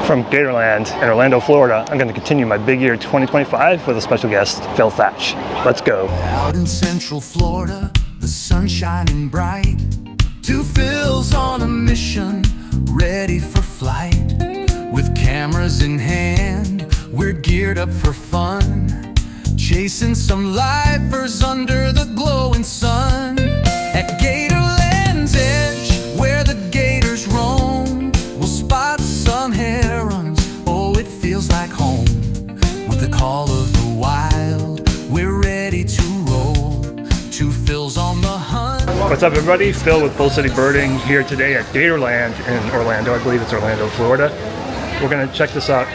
From Gator Land in Orlando, Florida, I'm going to continue my Big Year 2025 with a special guest, Thach. Let's go. Out in Central Florida, the sun shining bright. Two Phils on a mission, ready for flight. With cameras in hand, we're geared up for fun. Chasing some lifers under the glowing sun. At Gator Land's edge, where the gators roam, we'll spot some herons, oh it feels like home. With the call of the wild, we're ready to roll. Two Phils on the hunt. What's up everybody? Phil with Full City Birding here today at Gator Land in Orlando. I believe it's Orlando, Florida. We're gonna check this out.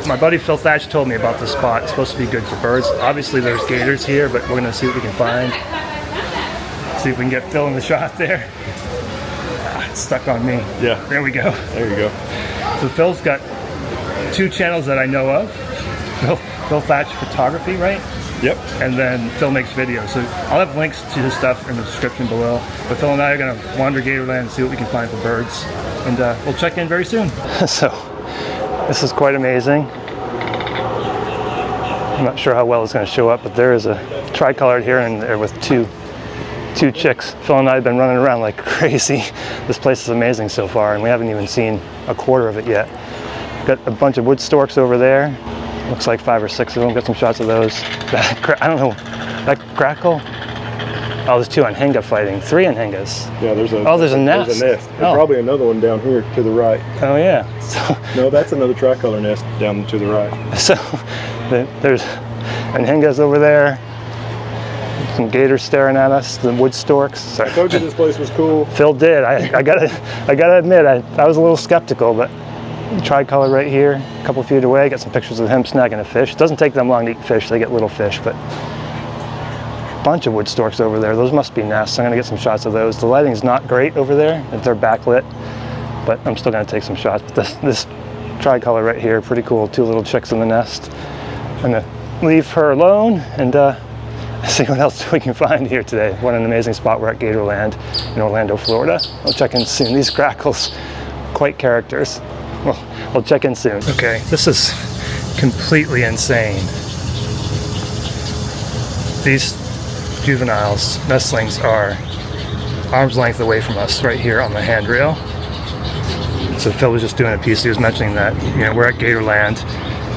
My buddy Phil Thach told me about this spot. It's supposed to be good for birds. Obviously there's gators here, but we're gonna see what we can find. See if we can get Phil in the shot there. It's stuck on me. Yeah. There we go. There you go. So Phil's got two channels that I know of. Phil Thach Photography, right? Yep. And then Phil makes videos. So I'll have links to his stuff in the description below. But Phil and I are gonna wander Gator Land and see what we can find for birds. And we'll check in very soon. So this is quite amazing. I'm not sure how well it's gonna show up, but there is a tricolored here and there with two chicks. Phil and I have been running around like crazy. This place is amazing so far, and we haven't even seen a quarter of it yet. Got a bunch of wood storks over there. Looks like 5 or 6 of them. Got some shots of those. I don't know, that crackle? Oh, there's 2 anhenga fighting. 3 anhengas. Yeah, there's a. Oh, there's a nest. There's a nest. And Oh. probably another one down here to the right. Oh yeah. So, No, that's another tricolor nest down to the right. so there's anhengas over there. Some gators staring at us. The wood storks. Sorry. I told you this place was cool. Phil did. I gotta admit, I was a little skeptical, but tricolor right here, a couple feet away. Got some pictures of him snagging a fish. It doesn't take them long to eat fish. They get little fish, but a bunch of wood storks over there. Those must be nests. I'm gonna get some shots of those. The lighting's not great over there if they're backlit, but I'm still gonna take some shots. But this tricolor right here, pretty cool. 2 little chicks in the nest. I'm gonna leave her alone and see what else we can find here today. What an amazing spot. We're at Gator Land in Orlando, Florida. I'll check in soon. These grackles, quite characters. Well, we'll check in soon. Okay, this is completely insane. These juveniles, nestlings, are arm's length away from us right here on the handrail. So Phil was just doing a piece. He was mentioning that, you know, we're at Gator Land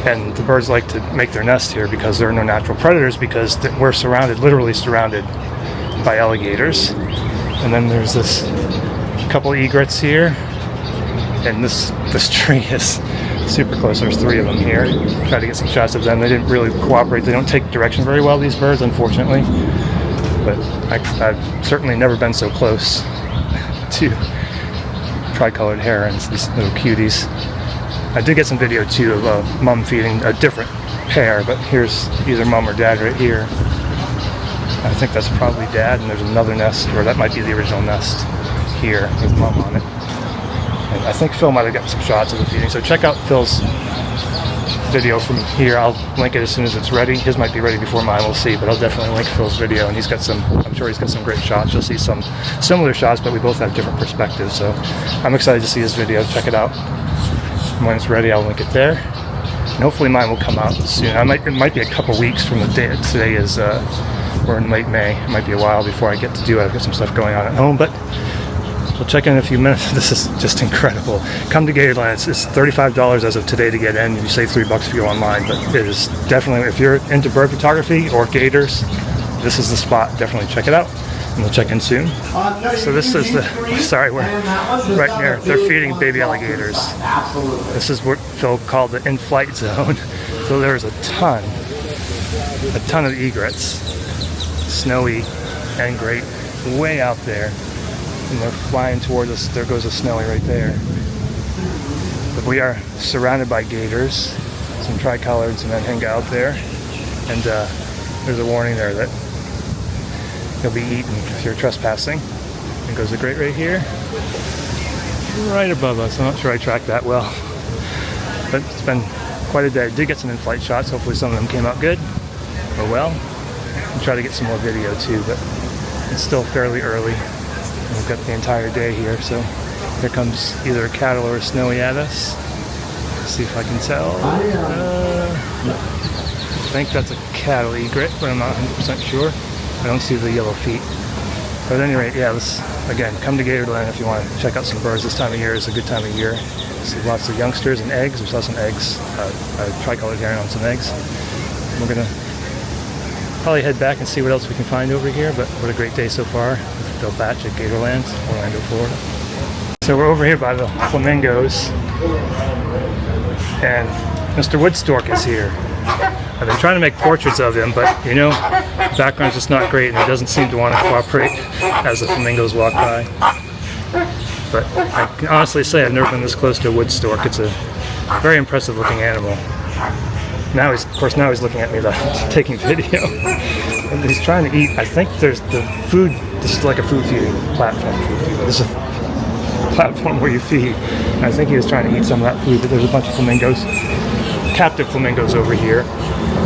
and the birds like to make their nest here because there are no natural predators, because we're surrounded, literally surrounded by alligators. And then there's this couple egrets here, and this tree is super close. There's 3 of them here. Try to get some shots of them. They didn't really cooperate. They don't take direction very well, these birds, unfortunately. But I've certainly never been so close to tricolored herons, these little cuties. I did get some video too of a mom feeding a different pair, but here's either mom or dad right here. I think that's probably dad, and there's another nest, or that might be the original nest here with mom on it. And I think Phil might have got some shots of the feeding, so check out Phil's video from here. I'll link it as soon as it's ready. His might be ready before mine, we'll see, but I'll definitely link Phil's video, and he's got some, I'm sure he's got some great shots. You'll see some similar shots, but we both have different perspectives, so I'm excited to see his video. Check it out. When it's ready, I'll link it there. And hopefully mine will come out soon. It might be a couple weeks from the day. Today is, we're in late May. It might be a while before I get to do it. I've got some stuff going on at home, but we'll check in a few minutes. This is just incredible. Come to Gator Land. It's $35 as of today to get in. You save $3 if you go online, but it is definitely, if you're into bird photography or gators, this is the spot. Definitely check it out. And we'll check in soon. So this is the, sorry, we're right near, they're feeding baby alligators. This is what Phil called the in-flight zone. So there's a ton of egrets, snowy and great, way out there. And they're flying towards us. There goes a snowy right there. But we are surrounded by gators, some tricoloreds and anhenga out there. And there's a warning there that you'll be eaten if you're trespassing. And goes a great right here, right above us. I'm not sure I tracked that well, but it's been quite a day. I did get some in-flight shots. Hopefully some of them came out good or well. I'll try to get some more video too, but it's still fairly early. We've got the entire day here, so here comes either a cattle or a snowy at us. See if I can tell. I think that's a cattle egret, but I'm not 100% sure. I don't see the yellow feet. But at any rate, yeah, let's, again, come to Gator Land if you want to check out some birds. This time of year is a good time of year. See lots of youngsters and eggs. We saw some eggs, tricolored heron on some eggs. We're going to probably head back and see what else we can find over here, but what a great day so far with Phil Thach at Gator Land, Orlando, Florida. So we're over here by the flamingos, and Mr. Woodstork is here. I've been trying to make portraits of him, but you know, the background's just not great and he doesn't seem to want to cooperate as the flamingos walk by. But I can honestly say I've never been this close to a Woodstork. It's a very impressive looking animal. Now he's looking at me taking video. And he's trying to eat. I think there's the food, this is like a food feeding platform. This is a platform where you feed. And I think he was trying to eat some of that food, but there's a bunch of flamingos, captive flamingos over here,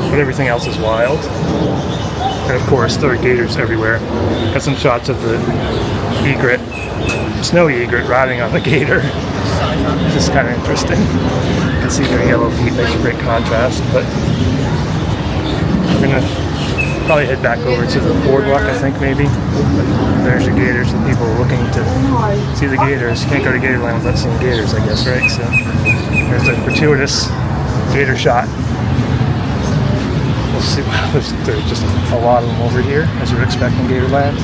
but everything else is wild. And of course, there are gators everywhere. Got some shots of the egret, snowy egret riding on the gator. This is kind of interesting. You can see their yellow feet, makes a great contrast, but we're gonna probably head back over to the boardwalk, I think, maybe. But there's the gators, and people looking to see the gators. You can't go to Gator Land without seeing gators, I guess, right? So there's a gratuitous gator shot. We'll see. There's just a lot of them over here, as you would expect in Gator Land.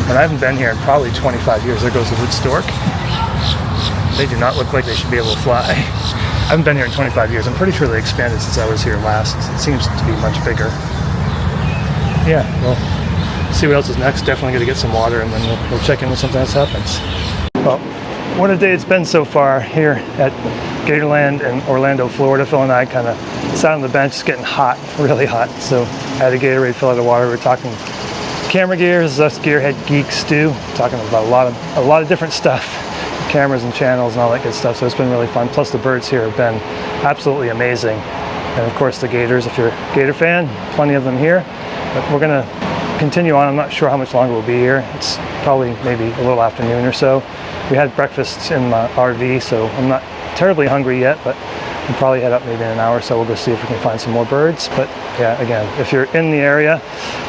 But I haven't been here in probably 25 years. There goes the Woodstork. They do not look like they should be able to fly. I haven't been here in 25 years. I'm pretty sure they expanded since I was here last. It seems to be much bigger. Yeah, well, see what else is next. Definitely going to get some water, and then we'll check in when something else happens. Well, what a day it's been so far here at Gator Land in Orlando, Florida. Phil and I kind of sat on the bench. It's getting hot, really hot. So I had a Gatorade fill out of water. We're talking camera gear. This is us gearhead geeks too. Talking about a lot of different stuff. Cameras and channels and all that good stuff, so it's been really fun. Plus the birds here have been absolutely amazing, and of course the gators. If you're a gator fan, plenty of them here. But we're gonna continue on. I'm not sure how much longer we'll be here. It's probably maybe a little afternoon or so. We had breakfast in my RV, so I'm not terribly hungry yet, but we'll probably head up maybe in an hour or so. We'll go see if we can find some more birds. But yeah, again, if you're in the area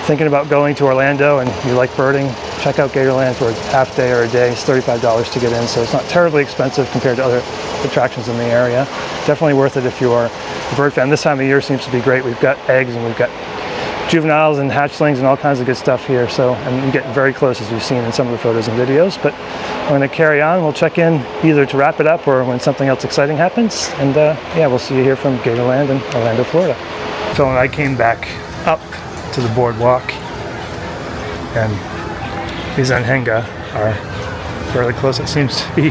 thinking about going to Orlando and you like birding, check out Gator Land for a half day or a day. It's $35 to get in, so it's not terribly expensive compared to other attractions in the area. Definitely worth it if you are a bird fan. This time of year seems to be great. We've got eggs and we've got juveniles and hatchlings and all kinds of good stuff here. So, and you get very close, as you've seen in some of the photos and videos. But I'm going to carry on. We'll check in either to wrap it up or when something else exciting happens. And yeah, we'll see you here from Gator Land in Orlando, Florida. Phil and I came back up to the boardwalk, and these anhenga are fairly close. It seems to be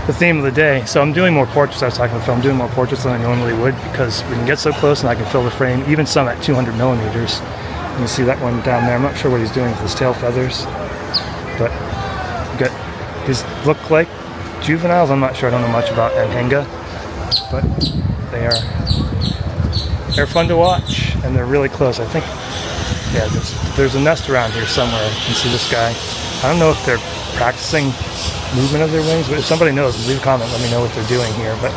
the theme of the day. So I'm doing more portraits. I was talking to Phil, I'm doing more portraits than I normally would because we can get so close and I can fill the frame, even some at 200 millimeters. You can see that one down there. I'm not sure what he's doing with his tail feathers, but these look like juveniles. I'm not sure. I don't know much about anhenga, but they're fun to watch and they're really close. I think, yeah, there's a nest around here somewhere. You can see this guy. I don't know if they're practicing movement of their wings, but if somebody knows, leave a comment, let me know what they're doing here. But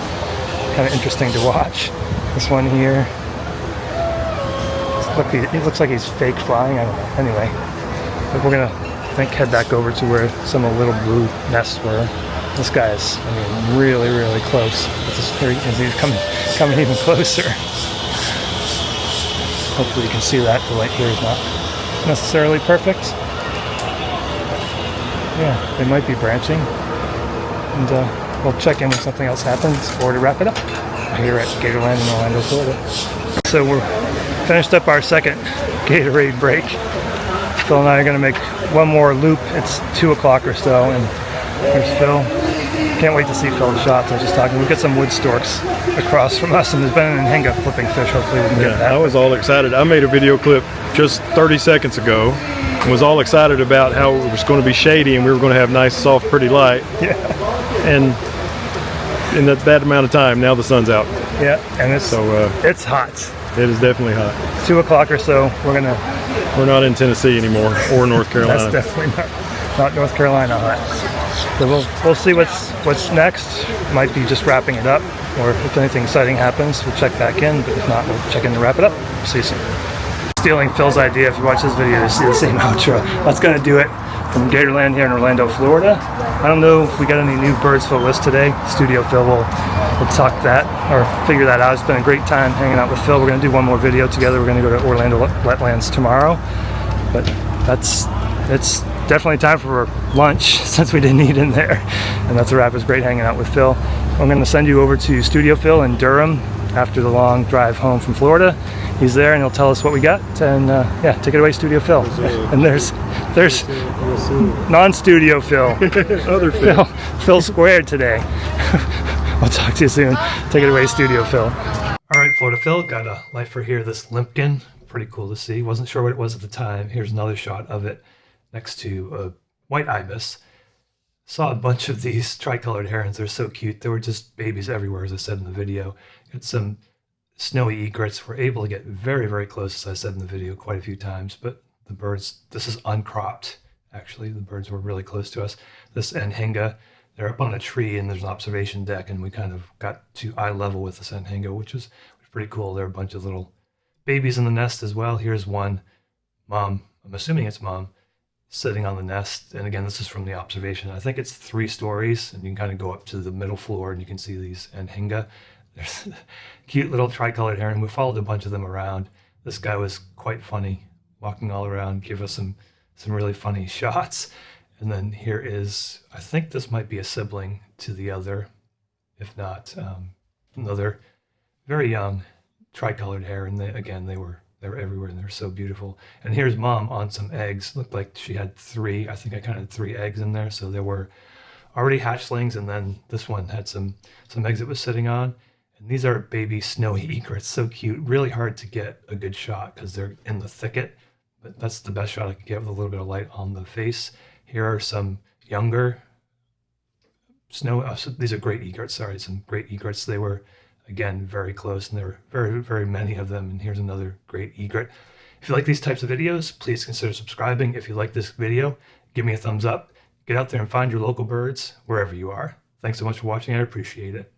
kind of interesting to watch. This one here, look, he looks like he's fake flying. I don't know. Anyway, but we're gonna, I think, head back over to where some of the little blue nests were. This guy is, I mean, really, really close. Here you can see he's coming even closer. Hopefully you can see that. The light here is not necessarily perfect. Yeah, they might be branching. And we'll check in when something else happens or to wrap it up here at Gator Land in Orlando, Florida. So we're finished up our second Gatorade break. Phil and I are going to make one more loop. It's 2 o'clock or so, and there's Phil. Can't wait to see Phil's shots. I was just talking. We've got some Woodstorks across from us, and there's been an anhenga flipping fish. Hopefully we can get that. I was all excited. I made a video clip just 30 seconds ago and was all excited about how it was going to be shady and we were going to have nice, soft, pretty light. Yeah. And in that amount of time, now the sun's out. Yeah, and it's hot. It is definitely hot. 2 o'clock or so. We're not in Tennessee anymore or North Carolina. That's definitely not North Carolina hot. So we'll see what's next. Might be just wrapping it up, or if anything exciting happens, we'll check back in. But if not, we'll check in to wrap it up. See you soon. Stealing Phil's idea. If you watch this video, you see the same outro. That's gonna do it from Gator Land here in Orlando, Florida. I don't know if we got any new birds Phil lists today. Studio Phil will talk that or figure that out. It's been a great time hanging out with Phil. We're gonna do one more video together. We're gonna go to Orlando Wetlands tomorrow. But it's definitely time for lunch since we didn't eat in there. And that's a wrap. It was great hanging out with Phil. I'm gonna send you over to Studio Phil in Durham after the long drive home from Florida. He's there and he'll tell us what we got. And yeah, take it away, Studio Phil. And there's non-Studio Phil. Other Phil. Phil squared today. I'll talk to you soon. Take it away, Studio Phil. All right, Florida Phil, got a lifer here, this limpkin. Pretty cool to see. Wasn't sure what it was at the time. Here's another shot of it next to a white ibis. Saw a bunch of these tricolored herons. They're so cute. There were just babies everywhere, as I said in the video. Got some snowy egrets. We're able to get very, very close, as I said in the video, quite a few times. But the birds, this is uncropped, actually. The birds were really close to us. This anhinga, they're up on a tree and there's an observation deck, and we kind of got to eye level with this anhinga, which was pretty cool. There are a bunch of little babies in the nest as well. Here's one mom, I'm assuming it's mom, sitting on the nest. And again, this is from the observation. I think it's 3 stories, and you can kind of go up to the middle floor and you can see these anhinga. There's a cute little tricolored heron. We followed a bunch of them around. This guy was quite funny, walking all around, give us some really funny shots. And then here is, I think this might be a sibling to the other, if not another very young tricolored heron. They were everywhere and they're so beautiful. And here's mom on some eggs. Looked like she had 3. I think I counted 3 eggs in there. So there were already hatchlings, and then this one had some eggs it was sitting on. And these are baby snowy egrets. So cute. Really hard to get a good shot because they're in the thicket. But that's the best shot I could get with a little bit of light on the face. Here are some younger these are great egrets. Sorry, some great egrets. They were, again, very close, and there were very, very many of them. And here's another great egret. If you like these types of videos, please consider subscribing. If you like this video, give me a thumbs up. Get out there and find your local birds wherever you are. Thanks so much for watching. I appreciate it.